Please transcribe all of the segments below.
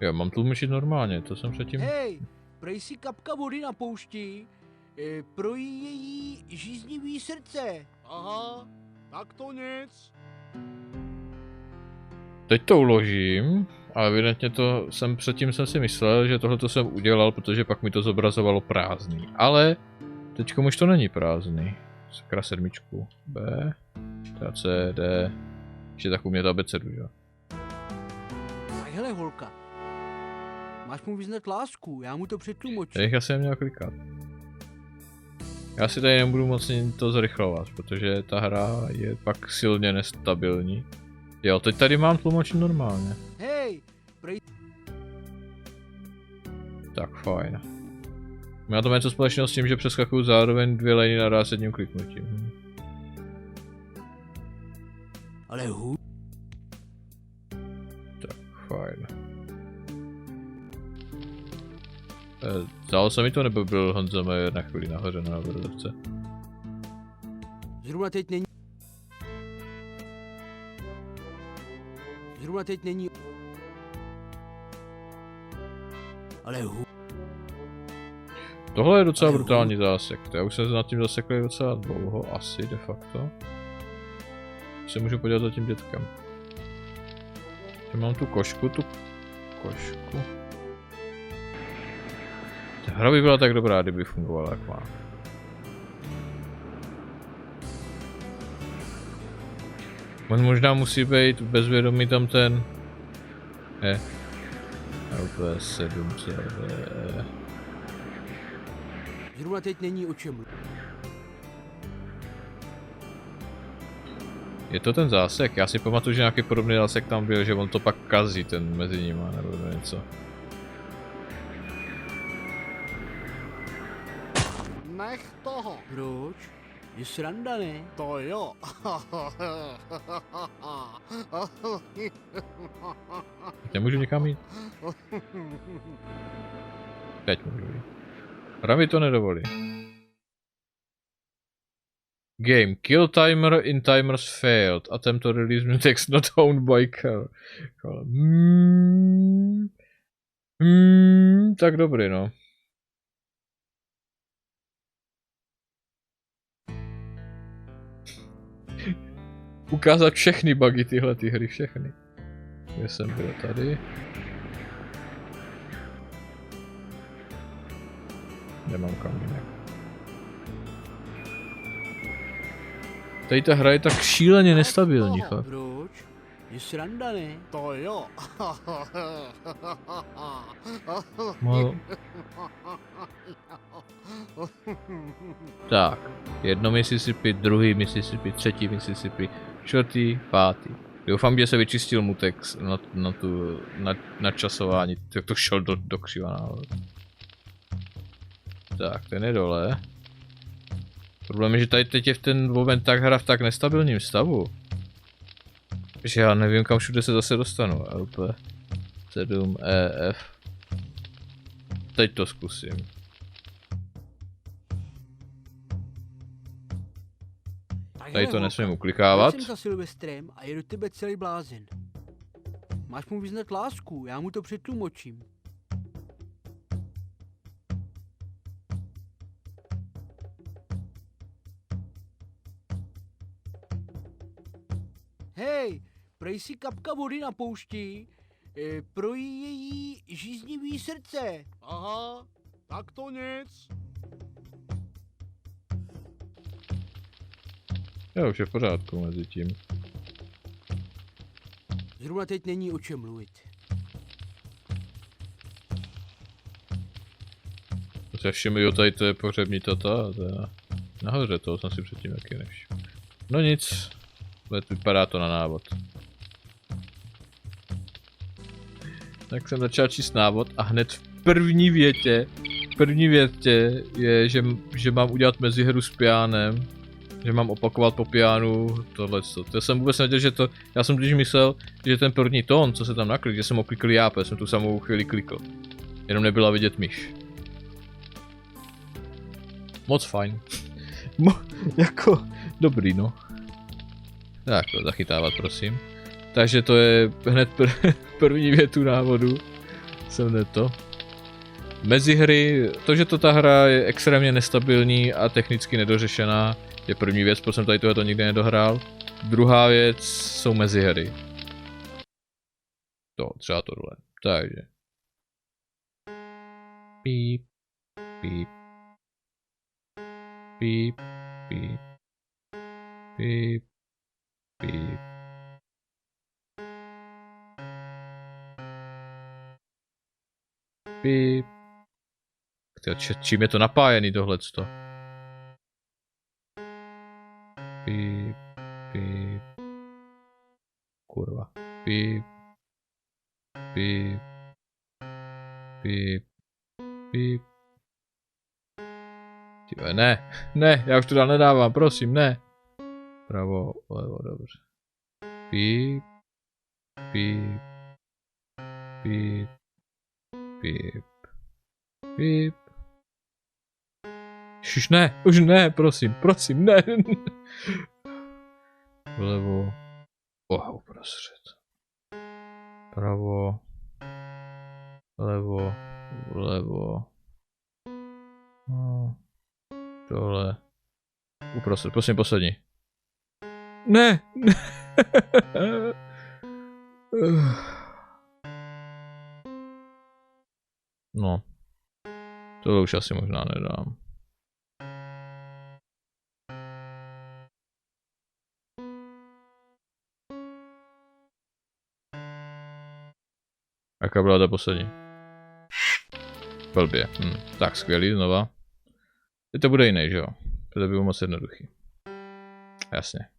Já mám tlumočit normálně, to jsem předtím... Hej, prej si kapka vody na poušti, projí její žíznivý srdce. Aha, tak to nic. Teď to uložím, ale evidentně předtím jsem si myslel, že tohle jsem udělal, protože pak mi to zobrazovalo prázdný. Ale teďkom už to není prázdný. Sakra sedmičku. B, C, D. Ještě tak umět abecedu, že? Tak hele holka, máš mu vyznat lásku, já mu to přetlumočím. Já jsem měl klikat. Já si tady nebudu moc to zrychlovat, protože ta hra je pak silně nestabilní. Jo, teď tady mám tlumočit normálně. Hej, prej... Tak fajn. Má to něco společného s tím, že přeskakuju zároveň dvě liny naraz jedním kliknutím. Ale Tak fajn. Zdálo se mi to, nebo byl Honza Majer na chvíli nahoře na obrazovce? Zrovna teď není... Zrovna teď není... Ale Tohle je docela brutální zásek. Já už jsem se nad tím zasekl docela dlouho, asi de facto. Se můžu podívat za tím dětkem. Já mám tu košku. Ta hra by byla tak dobrá, kdyby fungovala jak má. On možná musí být bezvědomý tam ten... LP7 CD. Zrovna teď není o čem. Je to ten zásek? Já si pamatuju, že nějaký podobný zásek tam byl, že on to pak kazí ten mezi nima nebo něco. Nech toho. Proč? Je sranda, ne? To jo. Nemůžu někam jít? Teď můžu jít. Hra mi to nedovolí. Game. Kill timer in timers failed. Attempt to release new text not owned by Cal. Tak dobrý, no. Ukázat všechny bugy tyhle ty hry, všechny. Kde jsem byl tady. Nemám kamínek. Tady ta hra je tak šíleně nestabilní, fakt. Proč? Je sranda, ne? To jo. No. Tak, jedno Mississippi, druhý Mississippi, třetí Mississippi, čtvrtý, pátý. Doufám, že se vyčistil mutex na časování, jak to šel do křiva náhod. Tak, ten je dole. Problém je, že tady teď je v ten moment tak hra v tak nestabilním stavu, že já nevím, kam všude se zase dostanu. LP 7 EF. Teď to zkusím. Tady to nesmím uklikávat. Já jsem za Silvestrem a je do tebe celý blázen. Máš mu vyznat lásku, já mu to přetlumočím. Hej, prej si kapka vody na poušti, projí její žíznivý srdce. Aha, tak to nic. Jo, už je v pořádku mezi tím. Zrovna teď není o čem mluvit. Já všiml, tady to je pohřební tata, to je nahoře, toho jsem si předtím taky nevšiml. No nic, vypadá to na návod. Tak jsem začal číst návod a hned v první větě je, že mám udělat mezihru s pianem, že mám opakovat po pianu tohleto. To jsem vůbec nevěděl, že to, já jsem totiž myslel, že ten první tón, co se tam naklikl, že jsem ho klikl já, protože jsem tu samou chvíli klikl. Jenom nebyla vidět myš. Moc fajn. Jako, dobrý no. Tak to zachytávat prosím. Takže to je hned první větu návodu. Jsem ne to. Mezihry, to, že to ta hra je extrémně nestabilní a technicky nedořešená, je první věc, proč jsem tady tohleto nikdy nedohrál. Druhá věc jsou mezihry. To, třeba tohle. Takže. Píp, píp. Píp, píp. Píp, píp. Píp. Čím je to napájený tohleto? Píp, píp. Kurva. Píp. Píp. Píp. Píp. Tyve, ne. Ne, já už to dál nedávám, prosím, ne. Pravo, levo, dobře. Píp. Píp. Píp. Píp. Píp. Už ne, prosím, prosím, ne. Vlevo. Uprostřed. Pravo. Levo. Vlevo. No. Dole. Uprostřed, prosím, poslední. Ne. No. Tohle už asi možná nedám. Jaká byla ta poslední? Blbě. Tak skvělý, znova. Teď to bude jiný, že jo? To by bylo moc jednoduchý. Jasně.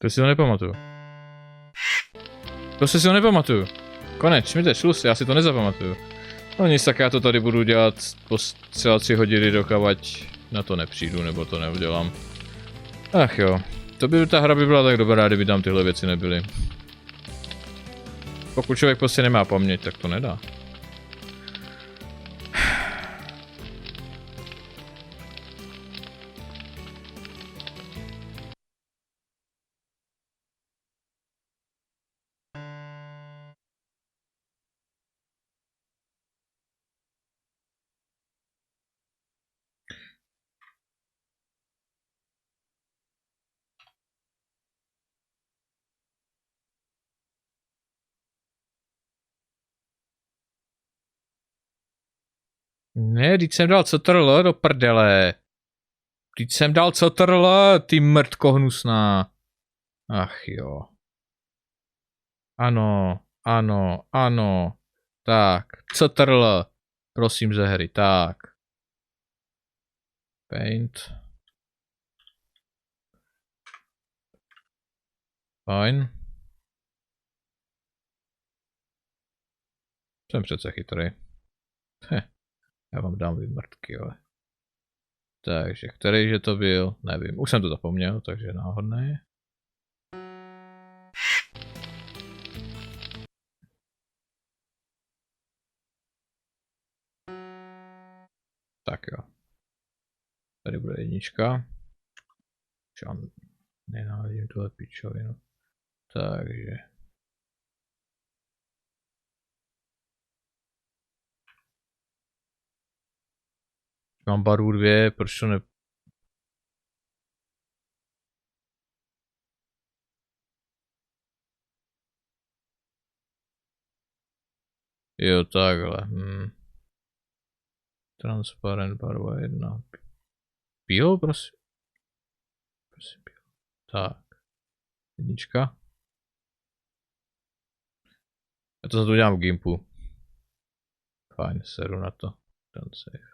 To si to nepamatuju. To si to nepamatuju. Konec, mi to šlus, já si to nezapamatuju. No nic, tak já to tady budu dělat po třeba 3 hodiny, dokavať na to nepřijdu, nebo to neudělám. Ach jo, ta hra by byla tak dobrá, kdyby tam tyhle věci nebyly. Pokud člověk prostě nemá paměť, tak to nedá. Ne, teď jsem dal CTRL do prdele. Teď jsem dal CTRL, ty mrtko hnusná. Ach jo. Ano, ano, ano. Tak, CTRL. Prosím ze hry, tak. Paint. Fajn. Jsem přece chytrý. Já vám dám vymrtky, ale. Takže, kterýže to byl? Nevím, už jsem to zapomněl, takže náhodné. Tak jo. Tady bude jednička. Nenávidím tuhle pičovinu. Takže. Mám barvu 2, proč to ne... Jo, takhle. Transparent barva 1. Bílou, prosím. Prosím, bílou. Tak. Jednička. Já to za to udělám v Gimpu. Fajn, seru na to. Don't save.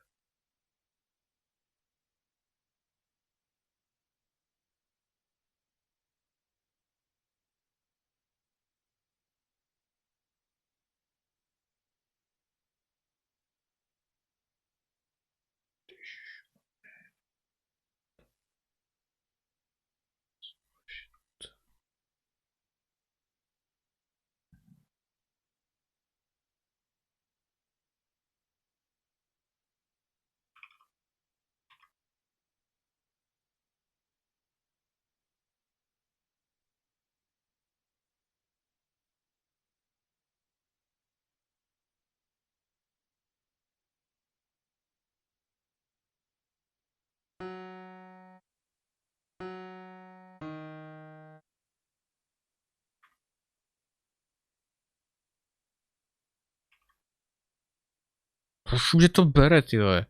Proč mě to bere, tyhle?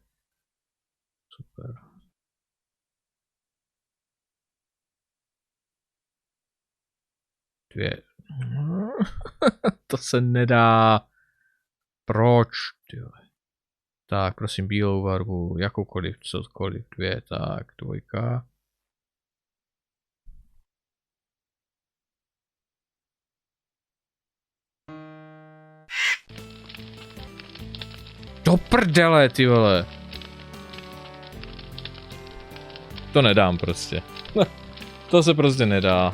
Super. Dvě. To se nedá. Proč, tyhle? Tak, prosím, bílou barvu, jakoukoliv, cokoliv, 2, tak, 2. Do prdele, ty vole. To nedám prostě. To se prostě nedá.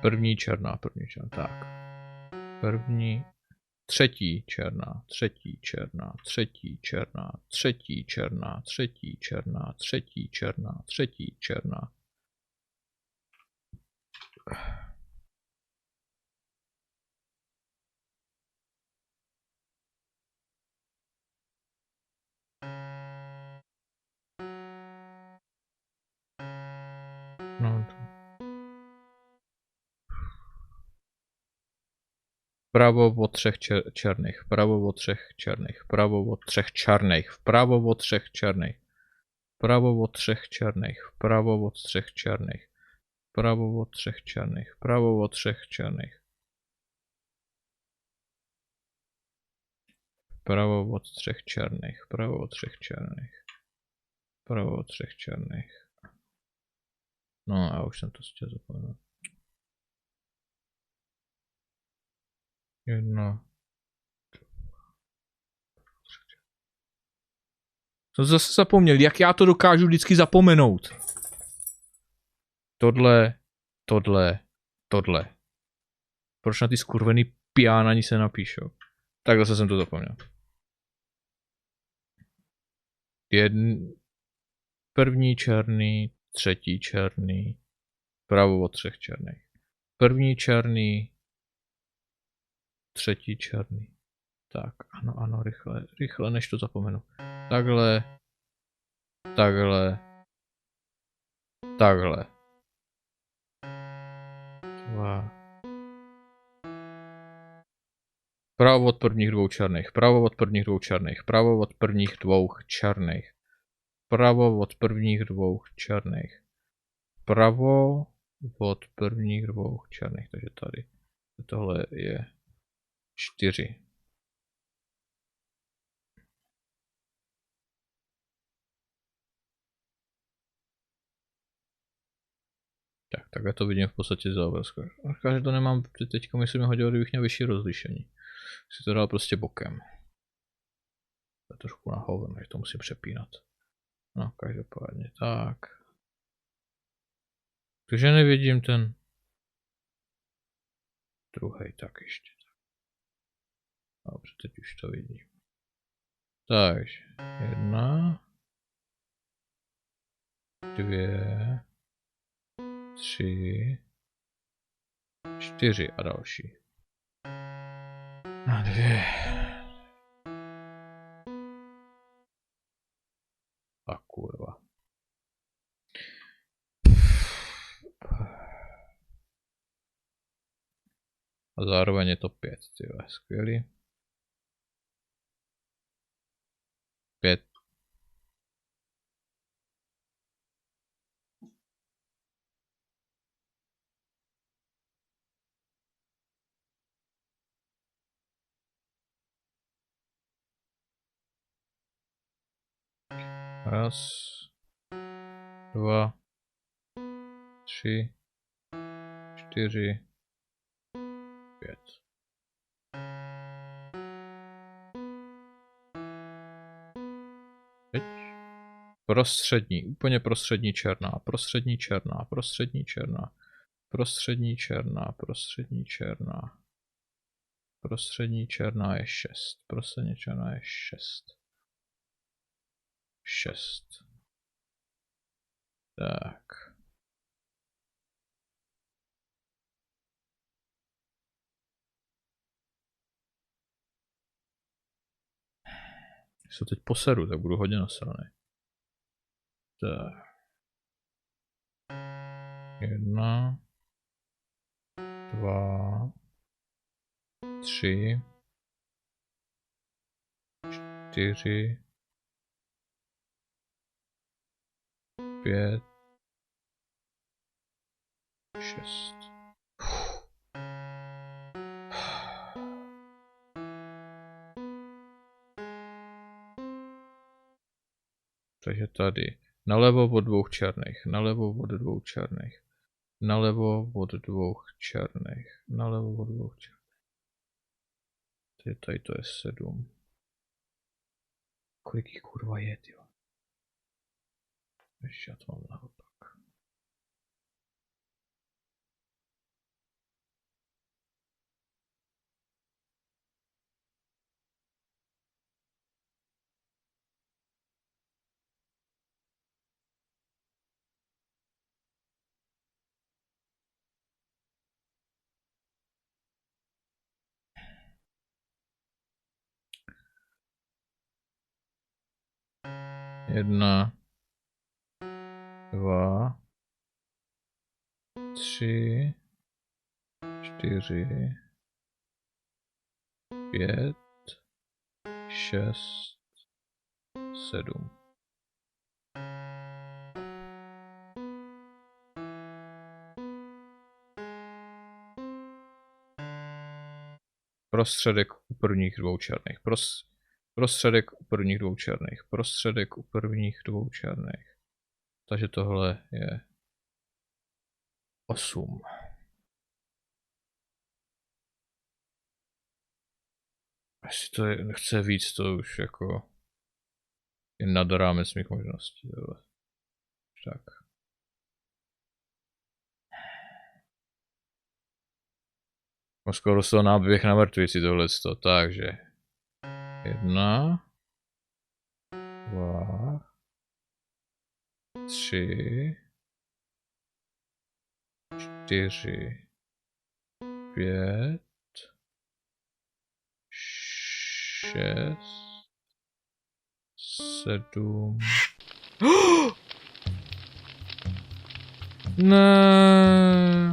První černá, tak. První, třetí černá, třetí černá, třetí černá, třetí černá, třetí černá, třetí černá, třetí černá. No, vpravo od 3 černých, vpravo od 3 černých, vpravo od 3 černých, vpravo od 3 černých, vpravo od 3 černých, vpravo od 3 černých, vpravo od 3 černých, vpravo od 3 černých, vpravo od 3 černých, vpravo od 3 černých, vpravo od 3 černých. No, já už jsem to chtěl zapomenout. 1. Jsem zase zapomněl, jak já to dokážu vždycky zapomenout. Tohle. Proč na ty skurvený piánani se napíšou? Tak zase jsem to zapomněl. První černý, třetí černý, vpravo od 3 černých. První černý, třetí černý. Tak, ano, rychle, než to zapomenu. Takhle. 2. Pravo od prvních dvou černých, pravo od prvních dvou černých, pravo od prvních dvou černých. Pravo od prvních dvou černých. Pravo od prvních dvou černých, takže tady. Tohle je 4. Tak, takhle to vidím v podstatě za obrázku. Říká, že to nemám, teďka myslím hodilo, kdybych měl vyšší rozlišení. Si to dal prostě bokem. To je trošku na hovno, takže to musím přepínat. No, každopádně, tak. Takže nevidím ten druhý, tak ještě. Dobře, teď už to vidím. Takže 1, 2, 3, 4 a další. A 2. A kurva. A zároveň je to 5, tyhle, skvělý. 5. Raz, 2, 3, 4, 5. Teď prostřední, úplně prostřední černá, prostřední černá, prostřední černá, prostřední černá, prostřední černá. Prostřední černá je 6, prostřední černá je 6. 6. Tak. Když se teď poseru, tak budu hodně nasraný. Tak. 1, 2, 3, 4, 5, 6. Takže tady nalevo od dvou černých, nalevo od dvou černých, nalevo od dvou černých, nalevo od dvou černých. Tady to je 7. Kolik jich kurva je, tyjo? Ještě já to mám naopak. Jedna, 2, 3, 4, 5, 6, 7. Prostředek u prvních dvou černých. Prostředek u prvních dvou černých. Prostředek u prvních dvou černých. Takže tohle je 8. Jestli to nechce víc, to už jako je nad rámec mých možností. Tohle. Tak. Skoro z toho náběh na mrtvici tohleto, takže 1, 2, 3, 4, 5, 6, 7. Ne.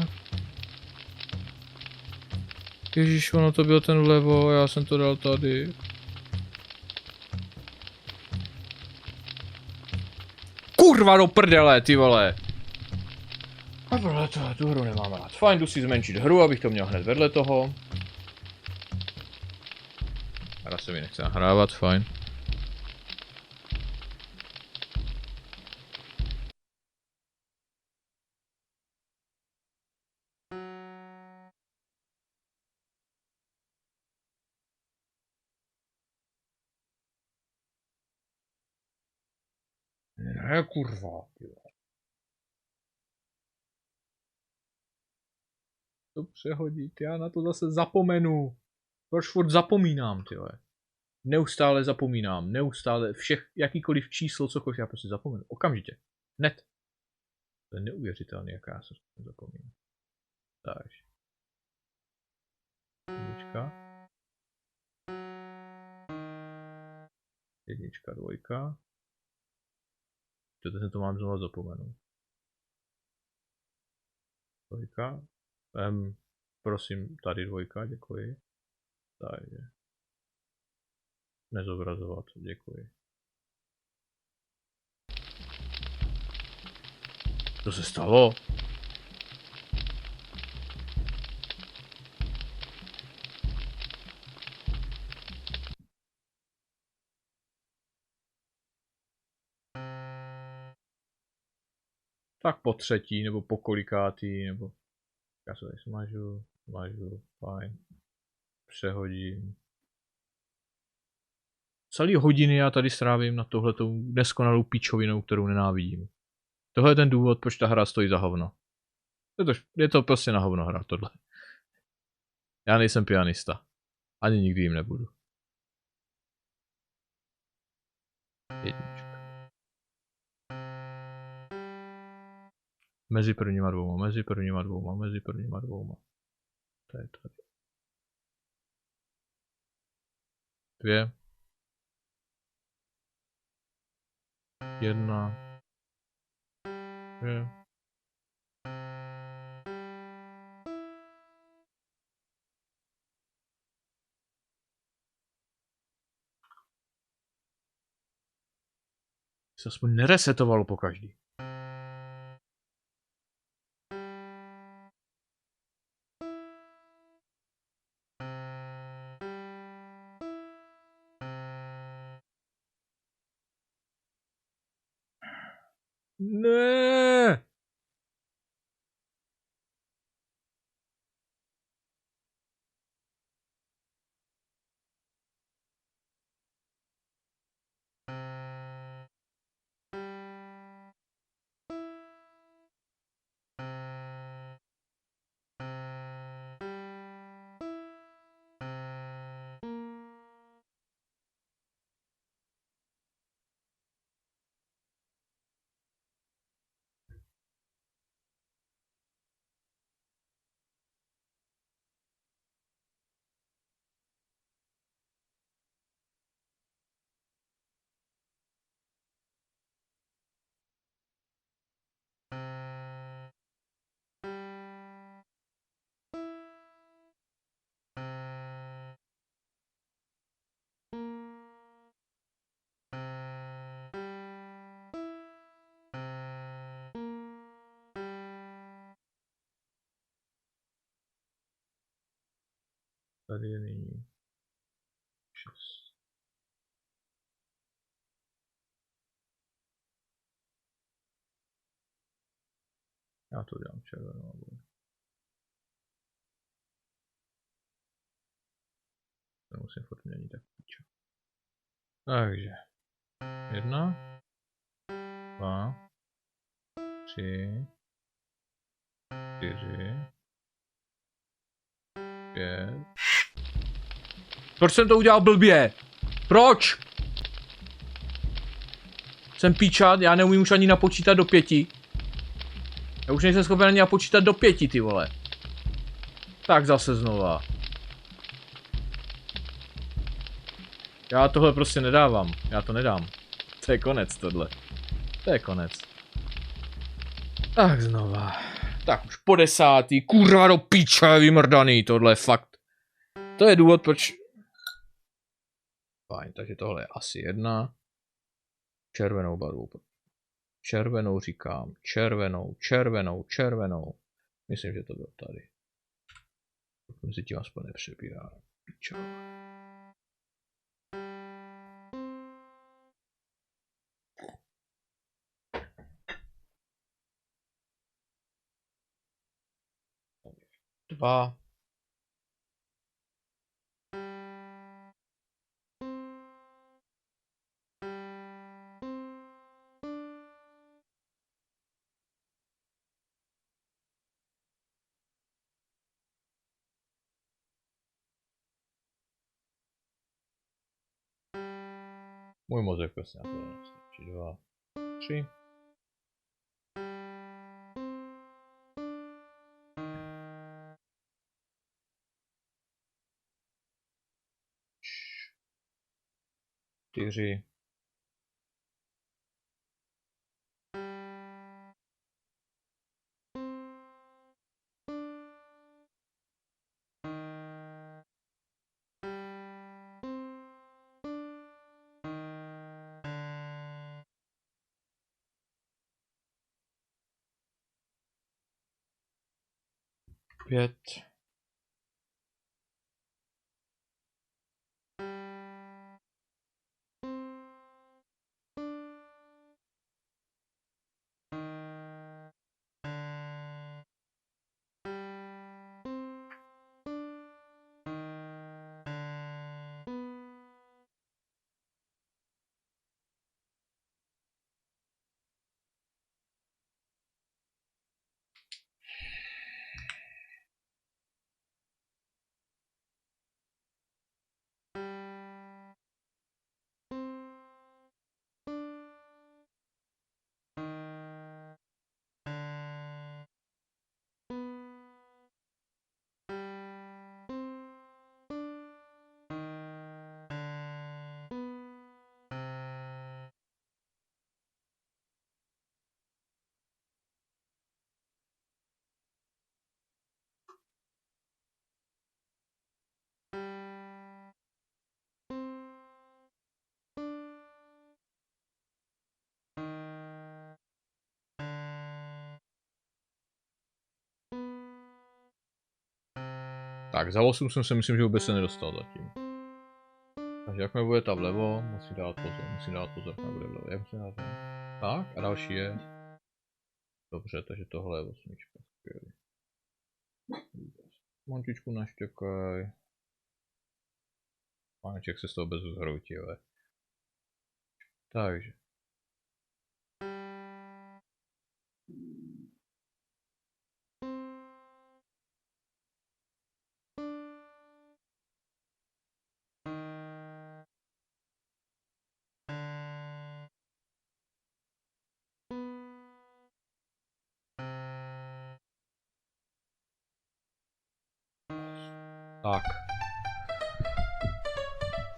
Ježíš, ono to byl ten vlevo, já jsem to dal tady. Kurva do prdele, ty vole! A vole, tu hru nemám rád. Fajn, jdu si zmenšit hru, abych to měl hned vedle toho. Hra se mi nechce nahrávat, fajn. Ne, kurva. To přehodit, já na to zase zapomenu. Proč furt zapomínám, tyhle. Neustále zapomínám, neustále jakýkoliv číslo, cokoliv, já prostě zapomenu. Okamžitě. Hned. To je neuvěřitelné, jaká já se zapomínám. Takže. Jednička, dvojka. Teď to mám znovu zapomenout. Dvojka. Prosím, tady dvojka, děkuji. Takže. Nezobrazovat, děkuji. Co se stalo? Tak po třetí, nebo po kolikátý, nebo... Já se tady smažu, fajn. Přehodím. Celý hodiny já tady strávím na tohletou neskonalou pičovinou, kterou nenávidím. Tohle je ten důvod, proč ta hra stojí za hovno. Je to prostě na hovno hra, tohle. Já nejsem pianista. Ani nikdy jim nebudu. Jednička. Mezi prvníma dvouma. To je tady. 2. 1. 2. Se aspoň neresetovalo po každý. Ne. Tady je nyní 6. Já to dělám červenou. To musím furt měnit tak píčo. Takže 1, 2, 3, 4, 5. Proč jsem to udělal blbě? Proč? Jsem píčat, já neumím už ani napočítat do 5. Já už nejsem schopen ani napočítat do 5, ty vole. Tak zase znova. Já tohle prostě nedávám, já to nedám. To je konec tohle. To je konec. Tak znova. Tak už po 10. Kurva do píče, vymrdaný, tohle je fakt. To je důvod, proč... Fajn, takže tohle je asi 1. Červenou barvu. Červenou říkám. Červenou. Myslím, že to bylo tady. Mezi tím aspoň nepřebírá. Čau. Dva. Můj mozek prostě na to nestačí. 2, 3. Čtyři. Pět. Tak, za 8 jsem se myslím, že vůbec se nedostal zatím. Takže jak mi bude ta vlevo, musím dát pozor, jak bude vlevo. Jak musím dát vlevo. Tak, a další je. Dobře, takže tohle je 8. Skvělý. Montičku naštěkaj. Páneček se z toho bez zhroutí, ale. Takže. Tak.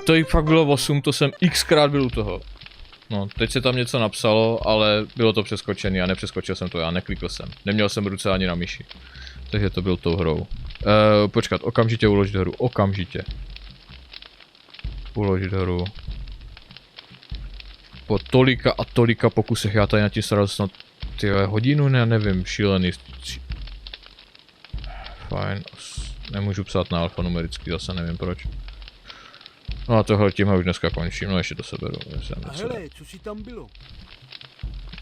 To jich fakt bylo 8, to jsem xkrát byl u toho. No, teď se tam něco napsalo, ale bylo to přeskočený a nepřeskočil jsem to já, neklikl jsem. Neměl jsem ruce ani na myši. Takže to byl tou hrou. Počkat, okamžitě uložit hru, okamžitě. Uložit hru. Po tolika a tolika pokusech, já tady na tím staral snad hodinu, ne, nevím, šílený. Fajn, nemůžu psát na alfanumericky, zase nevím proč. No a tohle tímhle už dneska končím, no ještě to seberu. A hele, co si tam bylo?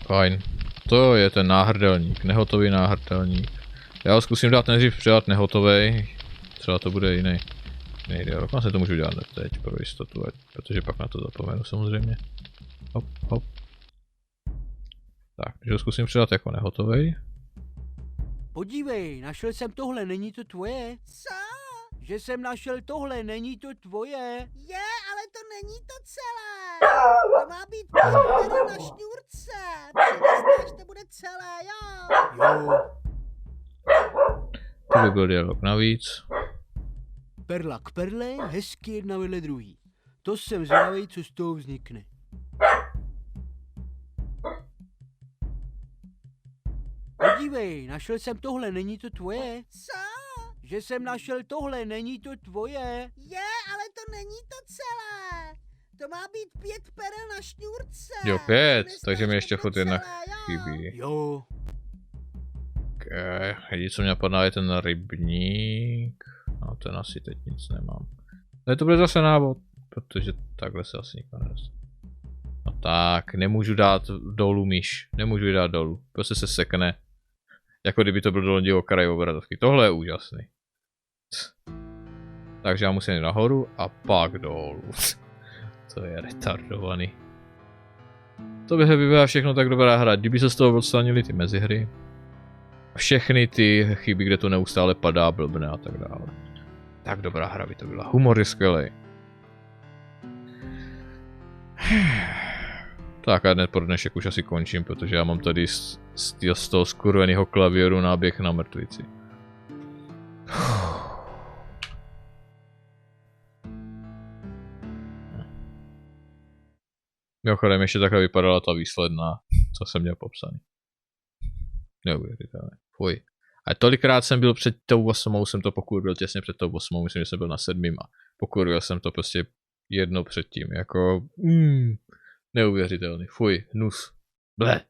Fajn. To je ten náhrdelník, nehotový náhrdelník. Já ho zkusím dát nejdřív předat nehotovej. Třeba to bude jiný dialog. Vlastně to můžu dělat teď pro jistotu, protože pak na to zapomenu samozřejmě. Hop, hop. Tak, když ho zkusím předat jako nehotovej. Podívej, našel jsem tohle, není to tvoje? Co? Že jsem našel tohle, není to tvoje? Je, ale to není to celé. To má být tady na šňůrce. Přinesneš, to bude celé, jo. Jo. To by byl dialog navíc. Perla k perle, hezky jedna vedle druhý. To jsem zvědavej, co z toho vznikne. Podívej, našel jsem tohle, není to tvoje? Co? že jsem našel tohle, není to tvoje? Je, ale to není to celé. To má být 5 perel na šňůrce. Jo, 5, Přinestáš takže mi to ještě bude furt jedna celé, jo. chybí. Jo. Jediné, co mě napadá, je ten rybník. No, ten asi teď nic nemám. Ale to bude zase návod, protože takhle se asi nikdo nedostane. No tak, nemůžu dát dolů myš. Nemůžu ji dát dolů. Prostě se sekne. Jako kdyby to byl dolní okraj obrazovky. Tohle je úžasný. Takže já musím jít nahoru a pak dolů. To je retardovaný. To by byla všechno tak dobrá hra. Kdyby se z toho odstranili ty mezihry. Všechny ty chyby, kde to neustále padá, blbne a tak dále. Tak dobrá hra by to byla. Humor je skvělý. Tak a hned pro dnešek už asi končím, protože já mám tady z toho skurveného klavíru náběh na mrtvici. Mimochodem ještě takhle vypadala ta výsledná, co jsem měl popsaný. Neuvěřitelné. Fuj. A tolikrát jsem byl před tou 8, jsem to pokurvil těsně před tou 8, myslím, že jsem byl na 7 a pokurvil jsem to prostě jedno předtím, jako neuvěřitelný. Fuj, hnus. Ble.